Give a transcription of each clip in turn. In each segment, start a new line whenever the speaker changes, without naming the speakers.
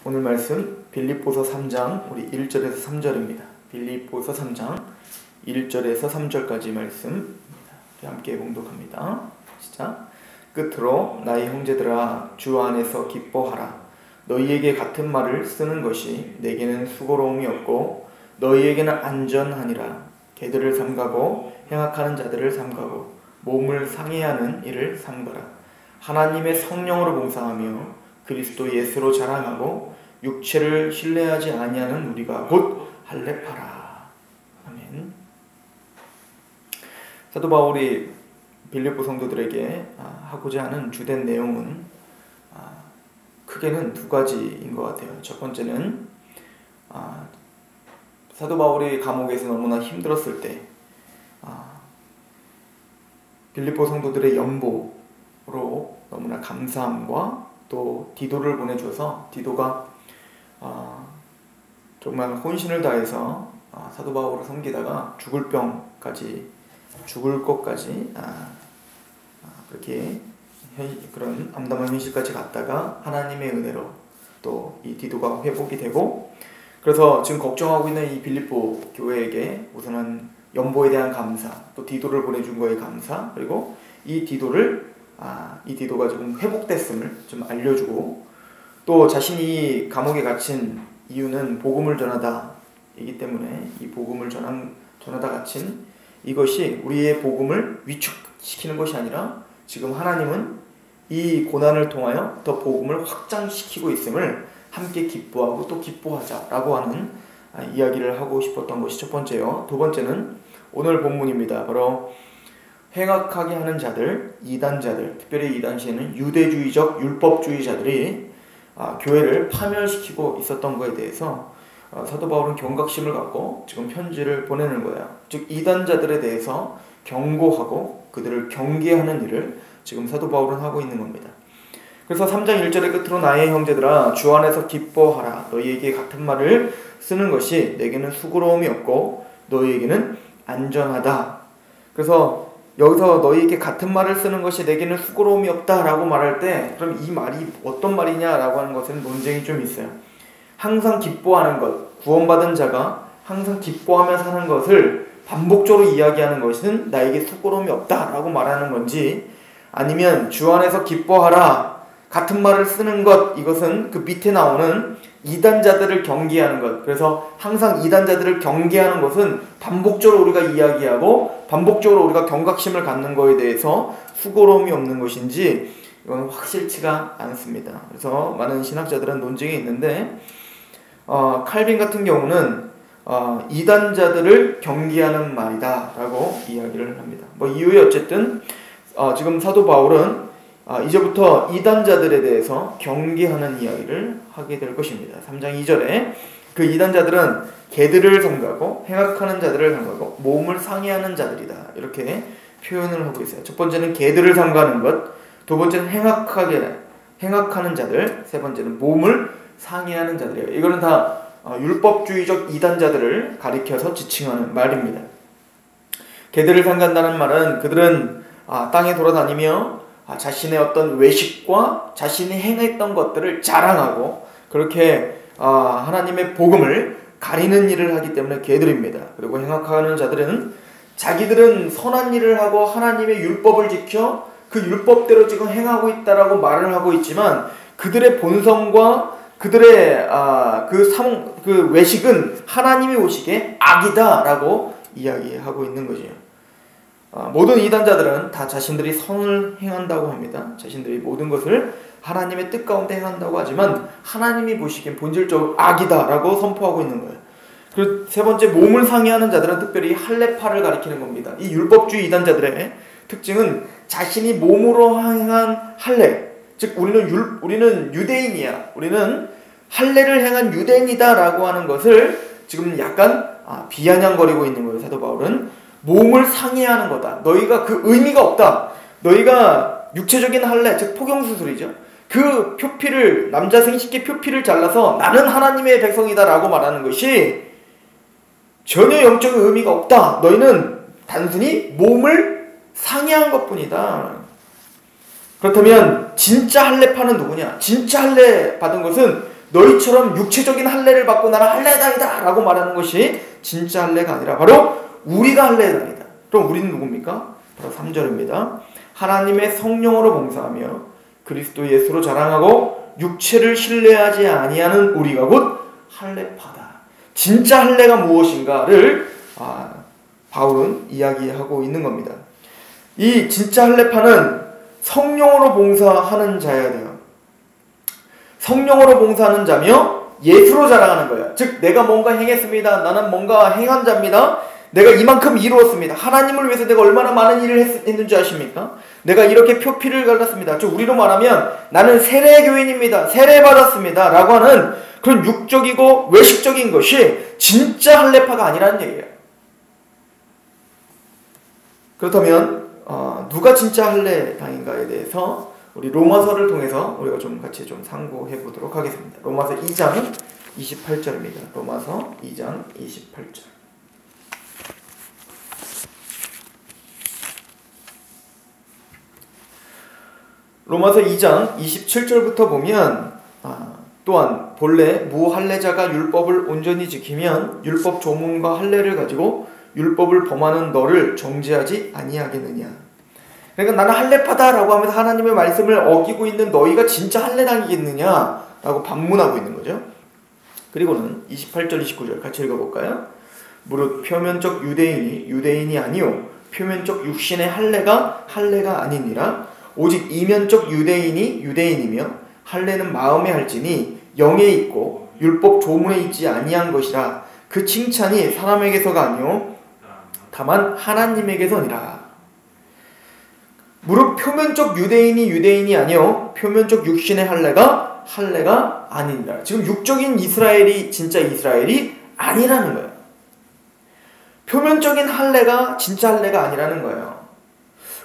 오늘 말씀 빌립보서 3장 우리 1절에서 3절입니다. 빌립보서 3장 1절에서 3절까지 말씀 함께 봉독합니다. 시작. 끝으로 나의 형제들아 주 안에서 기뻐하라. 너희에게 같은 말을 쓰는 것이 내게는 수고로움이 없고 너희에게는 안전하니라. 개들을 삼가고 행악하는 자들을 삼가고 몸을 상해하는 일을 삼가라. 하나님의 성령으로 봉사하며 그리스도 예수로 자랑하고 육체를 신뢰하지 아니하는 우리가 곧 할례파라. 아멘. 사도 바울이 빌립보 성도들에게 하고자 하는 주된 내용은 크게는 두 가지인 것 같아요. 첫 번째는 사도 바울이 감옥에서 너무나 힘들었을 때 빌립보 성도들의 연보로 너무나 감사함과 또 디도를 보내줘서 디도가 정말 혼신을 다해서 사도 바울을 섬기다가 죽을 것까지 그렇게 그런 암담한 현실까지 갔다가 하나님의 은혜로 또 이 디도가 회복이 되고, 그래서 지금 걱정하고 있는 이 빌립보 교회에게 우선은 연보에 대한 감사, 또 디도를 보내준 거에 감사, 그리고 이 디도가 지금 회복됐음을 좀 알려주고, 또 자신이 감옥에 갇힌 이유는 복음을 전하다이기 때문에 이 복음을 전하다 갇힌 이것이 우리의 복음을 위축시키는 것이 아니라 지금 하나님은 이 고난을 통하여 더 복음을 확장시키고 있음을 함께 기뻐하고 또 기뻐하자라고 하는 이야기를 하고 싶었던 것이 첫 번째요. 두 번째는 오늘 본문입니다. 바로 행악하게 하는 자들, 이단자들, 특별히 이 당시에는 유대주의적 율법주의자들이 교회를 파멸시키고 있었던 것에 대해서 사도 바울은 경각심을 갖고 지금 편지를 보내는 거예요. 즉 이단자들에 대해서 경고하고 그들을 경계하는 일을 지금 사도 바울은 하고 있는 겁니다. 그래서 3장 1절의 끝으로 나의 형제들아 주 안에서 기뻐하라. 너희에게 같은 말을 쓰는 것이 내게는 수고로움이 없고 너희에게는 안전하다. 그래서 여기서 너희에게 같은 말을 쓰는 것이 내게는 수고로움이 없다라고 말할 때, 그럼 이 말이 어떤 말이냐라고 하는 것은 논쟁이 좀 있어요. 항상 기뻐하는 것, 구원받은 자가 항상 기뻐하며 사는 것을 반복적으로 이야기하는 것은 나에게 수고로움이 없다라고 말하는 건지, 아니면 주 안에서 기뻐하라 같은 말을 쓰는 것, 이것은 그 밑에 나오는 이단자들을 경계하는 것, 그래서 항상 이단자들을 경계하는 것은 반복적으로 우리가 이야기하고 반복적으로 우리가 경각심을 갖는 것에 대해서 수고로움이 없는 것인지 이건 확실치가 않습니다. 그래서 많은 신학자들은 논쟁이 있는데 칼빈 같은 경우는 이단자들을 경계하는 말이다 라고 이야기를 합니다. 이유에 어쨌든 지금 사도 바울은 이제부터 이단자들에 대해서 경계하는 이야기를 하게 될 것입니다. 3장 2절에 그 이단자들은 개들을 삼가고 행악하는 자들을 삼가고 몸을 상해하는 자들이다, 이렇게 표현을 하고 있어요. 첫 번째는 개들을 삼가는 것, 두 번째는 행악하는 자들, 세 번째는 몸을 상해하는 자들이에요. 이거는 다 율법주의적 이단자들을 가리켜서 지칭하는 말입니다. 개들을 삼간다는 말은 그들은 땅에 돌아다니며 자신의 어떤 외식과 자신이 행했던 것들을 자랑하고 그렇게 하나님의 복음을 가리는 일을 하기 때문에 개들입니다. 그리고 행악하는 자들은 자기들은 선한 일을 하고 하나님의 율법을 지켜 그 율법대로 지금 행하고 있다라고 말을 하고 있지만 그들의 본성과 그들의 그 외식은 하나님이 보시기에 악이다라고 이야기하고 있는 거죠. 모든 이단자들은 다 자신들이 선을 행한다고 합니다. 자신들이 모든 것을 하나님의 뜻 가운데 행한다고 하지만 하나님이 보시기엔 본질적으로 악이다라고 선포하고 있는 거예요. 그리고 세 번째, 몸을 상해하는 자들은 특별히 할례파를 가리키는 겁니다. 이 율법주의 이단자들의 특징은 자신이 몸으로 행한 할례, 즉 우리는 유대인이야, 우리는 할례를 행한 유대인이다라고 하는 것을 지금 약간 비아냥거리고 있는 거예요. 사도 바울은 몸을 상해하는 거다. 너희가 그 의미가 없다. 너희가 육체적인 할례, 즉 포경수술이죠. 그 표피를, 남자 생식기 표피를 잘라서 나는 하나님의 백성이다 라고 말하는 것이 전혀 영적인 의미가 없다. 너희는 단순히 몸을 상해한 것뿐이다. 그렇다면 진짜 할례파는 누구냐? 진짜 할례 받은 것은 너희처럼 육체적인 할례를 받고 나는 할례당이다 라고 말하는 것이 진짜 할례가 아니라 바로 우리가 할례당이다. 그럼 우리는 누굽니까? 바로 3절입니다. 하나님의 성령으로 봉사하며 그리스도 예수로 자랑하고 육체를 신뢰하지 아니하는 우리가 곧 할례파다. 진짜 할례가 무엇인가를 바울은 이야기하고 있는 겁니다. 이 진짜 할례파는 성령으로 봉사하는 자여야 돼요. 성령으로 봉사하는 자며 예수로 자랑하는 거예요. 즉 내가 뭔가 행했습니다. 나는 뭔가 행한 자입니다. 내가 이만큼 이루었습니다. 하나님을 위해서 내가 얼마나 많은 일을 했는지 아십니까? 내가 이렇게 표피를 갈랐습니다. 즉 우리로 말하면 나는 세례교인입니다. 세례받았습니다. 라고 하는 그런 육적이고 외식적인 것이 진짜 할례파가 아니라는 얘기예요. 그렇다면 누가 진짜 할례당인가에 대해서 우리 로마서를 통해서 우리가 좀 같이 좀 상고해 보도록 하겠습니다. 로마서 2장 28절입니다. 로마서 2장 28절. 로마서 2장 27절부터 보면 또한 본래 무할례자가 율법을 온전히 지키면 율법 조문과 할례를 가지고 율법을 범하는 너를 정죄하지 아니하겠느냐. 그러니까 나는 할례파다라고 하면서 하나님의 말씀을 어기고 있는 너희가 진짜 할례당이겠느냐라고 반문하고 있는 거죠. 그리고는 28절 29절 같이 읽어볼까요? 무릇 표면적 유대인이 유대인이 아니요 표면적 육신의 할례가 할례가 아니니라. 오직 이면적 유대인이 유대인이며 할례는 마음에 할지니 영에 있고 율법 조문에 있지 아니한 것이라. 그 칭찬이 사람에게서가 아니요 다만 하나님에게서니라. 무릇 표면적 유대인이 유대인이 아니요 표면적 육신의 할례가 할례가 아니니라. 지금 육적인 이스라엘이 진짜 이스라엘이 아니라는 거예요. 표면적인 할례가 진짜 할례가 아니라는 거예요.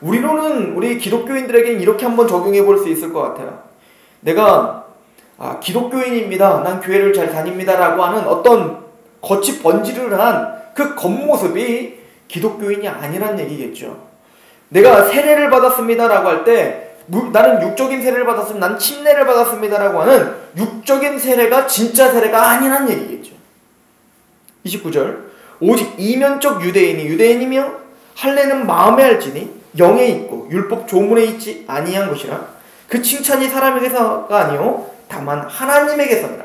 우리로는 우리 기독교인들에게는 이렇게 한번 적용해 볼 수 있을 것 같아요. 내가 기독교인입니다. 난 교회를 잘 다닙니다. 라고 하는 어떤 겉이 번지르르한 그 겉모습이 기독교인이 아니란 얘기겠죠. 내가 세례를 받았습니다. 라고 할 때 나는 육적인 세례를 받았으면 난 침례를 받았습니다. 라고 하는 육적인 세례가 진짜 세례가 아니란 얘기겠죠. 29절 오직 이면적 유대인이 유대인이며 할례는 마음에 할지니 영에 있고 율법 조문에 있지 아니한 것이라. 그 칭찬이 사람에게서가 아니요 다만 하나님에게서니라.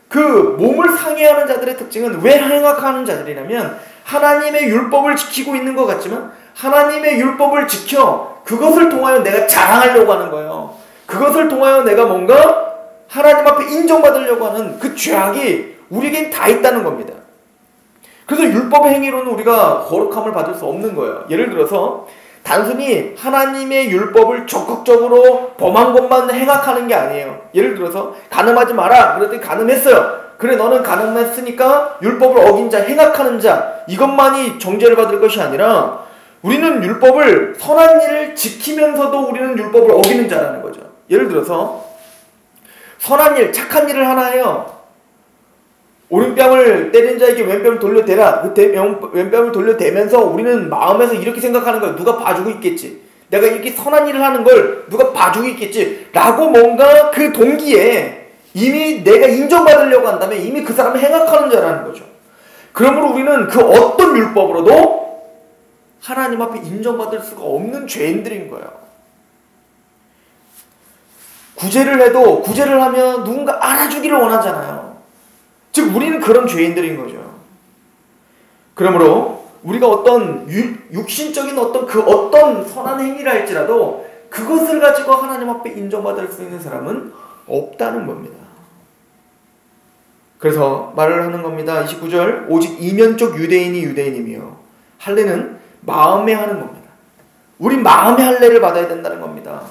그 몸을 상해하는 자들의 특징은 왜 행악하는 자들이냐면 하나님의 율법을 지키고 있는 것 같지만 하나님의 율법을 지켜 그것을 통하여 내가 자랑하려고 하는 거예요. 그것을 통하여 내가 뭔가 하나님 앞에 인정받으려고 하는 그 죄악이 우리에겐 다 있다는 겁니다. 그래서 율법의 행위로는 우리가 거룩함을 받을 수 없는 거예요. 예를 들어서 단순히 하나님의 율법을 적극적으로 범한 것만 행악하는 게 아니에요. 예를 들어서 간음하지 마라 그랬더니 간음했어요. 그래 너는 간음했으니까 율법을 어긴 자 행악하는 자 이것만이 정죄를 받을 것이 아니라 우리는 율법을 선한 일을 지키면서도 우리는 율법을 어기는 자라는 거죠. 예를 들어서 선한 일 착한 일을 하나 해요. 오른뺨을 때린 자에게 왼뺨을 돌려대라. 왼뺨을 돌려대면서 우리는 마음에서 이렇게 생각하는 거예요. 누가 봐주고 있겠지. 내가 이렇게 선한 일을 하는 걸 누가 봐주고 있겠지. 라고 뭔가 그 동기에 이미 내가 인정받으려고 한다면 이미 그 사람을 행악하는 자라는 거죠. 그러므로 우리는 그 어떤 율법으로도 하나님 앞에 인정받을 수가 없는 죄인들인 거예요. 구제를 해도 구제를 하면 누군가 알아주기를 원하잖아요. 즉 우리는 그런 죄인들인 거죠. 그러므로 우리가 어떤 육신적인 어떤 선한 행위를 할지라도 그것을 가지고 하나님 앞에 인정받을 수 있는 사람은 없다는 겁니다. 그래서 말을 하는 겁니다. 29절 오직 이면적 유대인이 유대인이며 할례는 마음에 하는 겁니다. 우리 마음의 할례를 받아야 된다는 겁니다.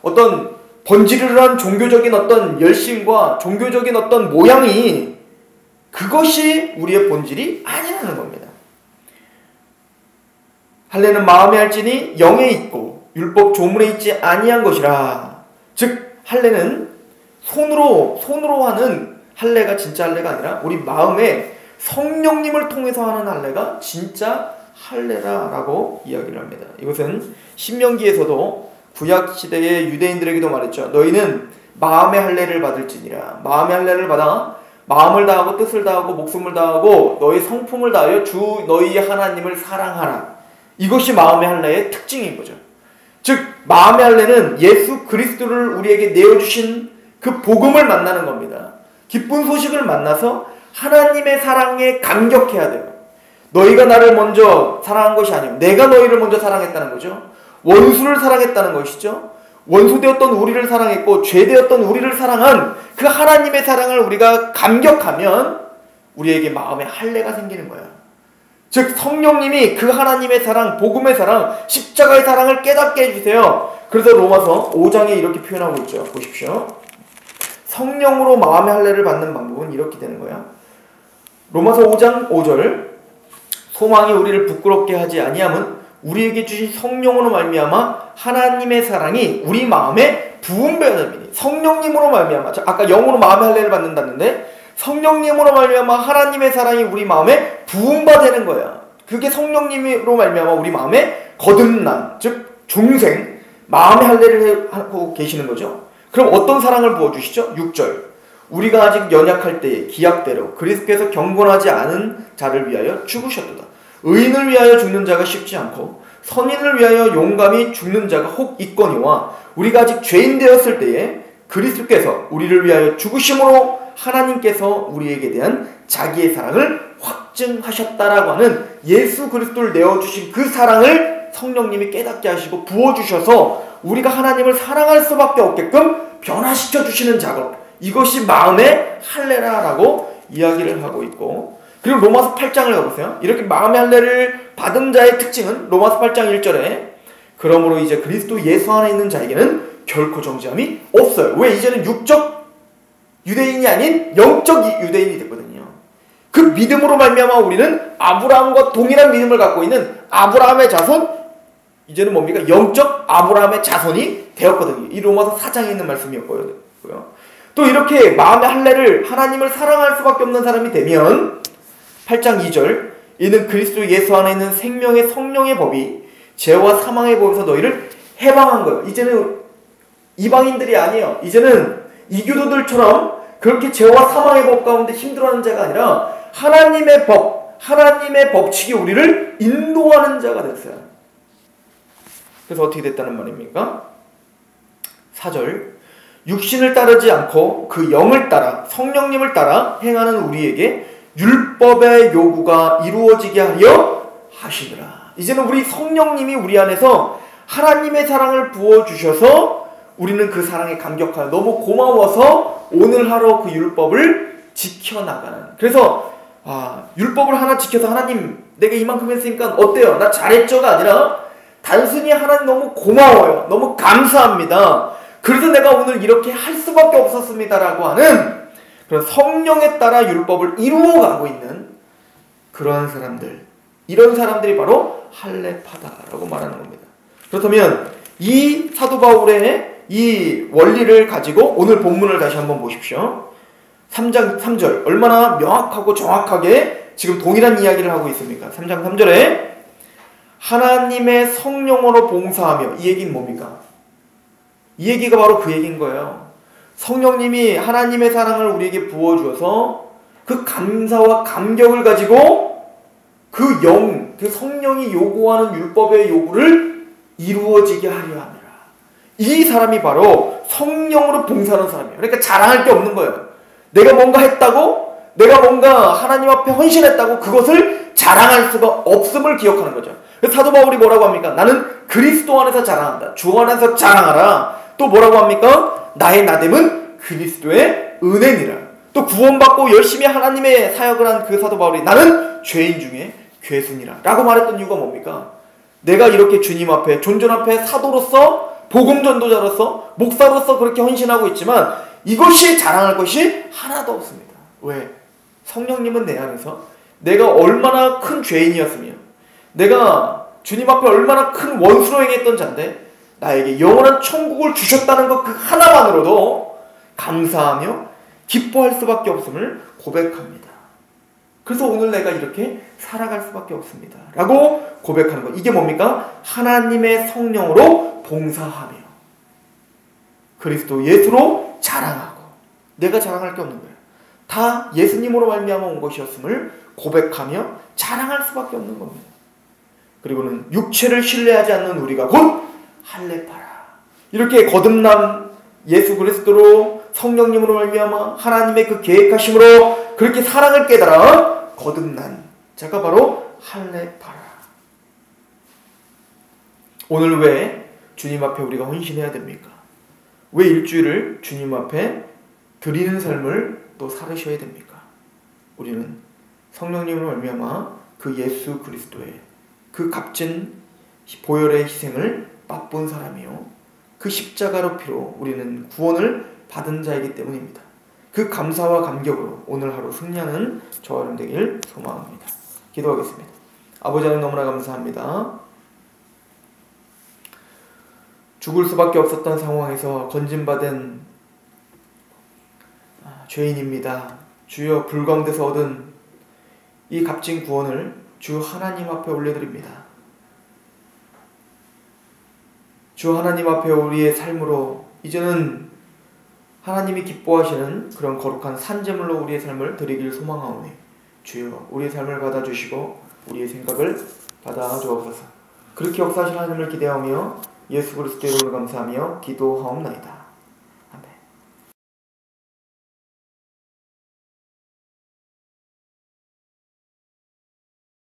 어떤 번지르르한 종교적인 어떤 열심과 종교적인 어떤 모양이 그것이 우리의 본질이 아니라는 겁니다. 할례는 마음에 할지니 영에 있고 율법 조문에 있지 아니한 것이라. 즉 할례는 손으로 하는 할례가 진짜 할례가 아니라 우리 마음에 성령님을 통해서 하는 할례가 진짜 할례라라고 이야기를 합니다. 이것은 신명기에서도 구약 시대의 유대인들에게도 말했죠. 너희는 마음의 할례를 받을지니라. 마음의 할례를 받아 마음을 다하고 뜻을 다하고 목숨을 다하고 너희 성품을 다하여 주 너희 하나님을 사랑하라. 이것이 마음의 할례의 특징인 거죠. 즉 마음의 할례는 예수 그리스도를 우리에게 내어주신 그 복음을 만나는 겁니다. 기쁜 소식을 만나서 하나님의 사랑에 감격해야 돼요. 너희가 나를 먼저 사랑한 것이 아니고 내가 너희를 먼저 사랑했다는 거죠. 원수를 사랑했다는 것이죠. 원수되었던 우리를 사랑했고 죄되었던 우리를 사랑한 그 하나님의 사랑을 우리가 감격하면 우리에게 마음의 할례가 생기는 거야. 즉 성령님이 그 하나님의 사랑, 복음의 사랑, 십자가의 사랑을 깨닫게 해주세요. 그래서 로마서 5장에 이렇게 표현하고 있죠. 보십시오. 성령으로 마음의 할례를 받는 방법은 이렇게 되는 거야. 로마서 5장 5절 소망이 우리를 부끄럽게 하지 아니함은 우리에게 주신 성령으로 말미암아 하나님의 사랑이 우리 마음에 부음되었음이니. 성령님으로 말미암아, 아까 영으로 마음의 할례를 받는다는데 성령님으로 말미암아 하나님의 사랑이 우리 마음에 부음받는 거야. 그게 성령님으로 말미암아 우리 마음에 거듭남, 즉 중생, 마음의 할례를 하고 계시는 거죠. 그럼 어떤 사랑을 부어주시죠? 6절 우리가 아직 연약할 때에 기약대로 그리스도께서 경건하지 않은 자를 위하여 죽으셨도다. 의인을 위하여 죽는 자가 쉽지 않고 선인을 위하여 용감히 죽는 자가 혹 있거니와 우리가 아직 죄인 되었을 때에 그리스도께서 우리를 위하여 죽으심으로 하나님께서 우리에게 대한 자기의 사랑을 확증하셨다라고 하는 예수 그리스도를 내어주신 그 사랑을 성령님이 깨닫게 하시고 부어주셔서 우리가 하나님을 사랑할 수밖에 없게끔 변화시켜 주시는 작업, 이것이 마음의 할례라라고 이야기를 하고 있고, 그리고 로마서 8장을 가보세요. 이렇게 마음의 할례를 받은 자의 특징은 로마서 8장 1절에 그러므로 이제 그리스도 예수 안에 있는 자에게는 결코 정죄함이 없어요. 왜? 이제는 육적 유대인이 아닌 영적 유대인이 됐거든요. 그 믿음으로 말미암아 우리는 아브라함과 동일한 믿음을 갖고 있는 아브라함의 자손, 이제는 뭡니까? 영적 아브라함의 자손이 되었거든요. 이 로마서 4장에 있는 말씀이었고요. 또 이렇게 마음의 할례를 하나님을 사랑할 수밖에 없는 사람이 되면 8장 2절 이는 그리스도 예수 안에 있는 생명의 성령의 법이 죄와 사망의 법에서 너희를 해방한 거예요. 이제는 이방인들이 아니에요. 이제는 이교도들처럼 그렇게 죄와 사망의 법 가운데 힘들어하는 자가 아니라 하나님의 법, 하나님의 법칙이 우리를 인도하는 자가 됐어요. 그래서 어떻게 됐다는 말입니까? 4절 육신을 따르지 않고 그 영을 따라 성령님을 따라 행하는 우리에게 율법의 요구가 이루어지게 하려 하시더라. 이제는 우리 성령님이 우리 안에서 하나님의 사랑을 부어주셔서 우리는 그 사랑에 감격하여 너무 고마워서 오늘 하루 그 율법을 지켜나가는. 그래서 율법을 하나 지켜서 하나님 내가 이만큼 했으니까 어때요? 나 잘했죠가 아니라 단순히 하나님 너무 고마워요. 너무 감사합니다. 그래서 내가 오늘 이렇게 할 수밖에 없었습니다라고 하는 그런 성령에 따라 율법을 이루어가고 있는 그러한 사람들, 이런 사람들이 바로 할례파다라고 말하는 겁니다. 그렇다면 이 사도 바울의 이 원리를 가지고 오늘 본문을 다시 한번 보십시오. 3장 3절 얼마나 명확하고 정확하게 지금 동일한 이야기를 하고 있습니까? 3장 3절에 하나님의 성령으로 봉사하며, 이 얘기는 뭡니까? 이 얘기가 바로 그 얘기인 거예요. 성령님이 하나님의 사랑을 우리에게 부어주어서 그 감사와 감격을 가지고 그 영, 그 성령이 요구하는 율법의 요구를 이루어지게 하려 합니다. 이 사람이 바로 성령으로 봉사하는 사람이에요. 그러니까 자랑할 게 없는 거예요. 내가 뭔가 했다고, 내가 뭔가 하나님 앞에 헌신했다고 그것을 자랑할 수가 없음을 기억하는 거죠. 그래서 사도 바울이 뭐라고 합니까? 나는 그리스도 안에서 자랑한다. 주 안에서 자랑하라. 또 뭐라고 합니까? 나의 나됨은 그리스도의 은혜니라. 또 구원받고 열심히 하나님의 사역을 한 그 사도 바울이 나는 죄인 중에 괴순이라 라고 말했던 이유가 뭡니까? 내가 이렇게 주님 앞에 존전 앞에 사도로서 복음 전도자로서 목사로서 그렇게 헌신하고 있지만 이것이 자랑할 것이 하나도 없습니다. 왜? 성령님은 내 안에서 내가 얼마나 큰 죄인이었으며 내가 주님 앞에 얼마나 큰 원수로 행했던 자인데 나에게 영원한 천국을 주셨다는 것 그 하나만으로도 감사하며 기뻐할 수밖에 없음을 고백합니다. 그래서 오늘 내가 이렇게 살아갈 수밖에 없습니다 라고 고백하는 것, 이게 뭡니까? 하나님의 성령으로 봉사하며. 그리스도 예수로 자랑하고, 내가 자랑할 게 없는 거예요. 다 예수님으로 말미암아 온 것이었음을 고백하며 자랑할 수밖에 없는 겁니다. 그리고는 육체를 신뢰하지 않는 우리가 곧 할례파라, 이렇게 거듭난 예수 그리스도로 성령님으로 말미암아 하나님의 그 계획하심으로 그렇게 사랑을 깨달아 거듭난 자가 바로 할례파라. 오늘 왜 주님 앞에 우리가 헌신해야 됩니까? 왜 일주일을 주님 앞에 드리는 삶을 또 살으셔야 됩니까? 우리는 성령님으로 말미암아 그 예수 그리스도의 그 값진 보혈의 희생을 맛본 사람이요, 그 십자가로 피로 우리는 구원을 받은 자이기 때문입니다. 그 감사와 감격으로 오늘 하루 승리하는 저와 여러분 되길 소망합니다. 기도하겠습니다. 아버지 하나님, 너무나 감사합니다. 죽을 수밖에 없었던 상황에서 건진받은 죄인입니다. 주여, 불 가운데서 얻은 이 값진 구원을 주 하나님 앞에 올려드립니다. 주 하나님 앞에 우리의 삶으로 이제는 하나님이 기뻐하시는 그런 거룩한 산제물로 우리의 삶을 드리길 소망하오니, 주여, 우리의 삶을 받아주시고 우리의 생각을 받아주옵소서. 그렇게 역사하실 하나님을 기대하며 예수 그리스도의 이름으로 감사하며 기도하옵나이다.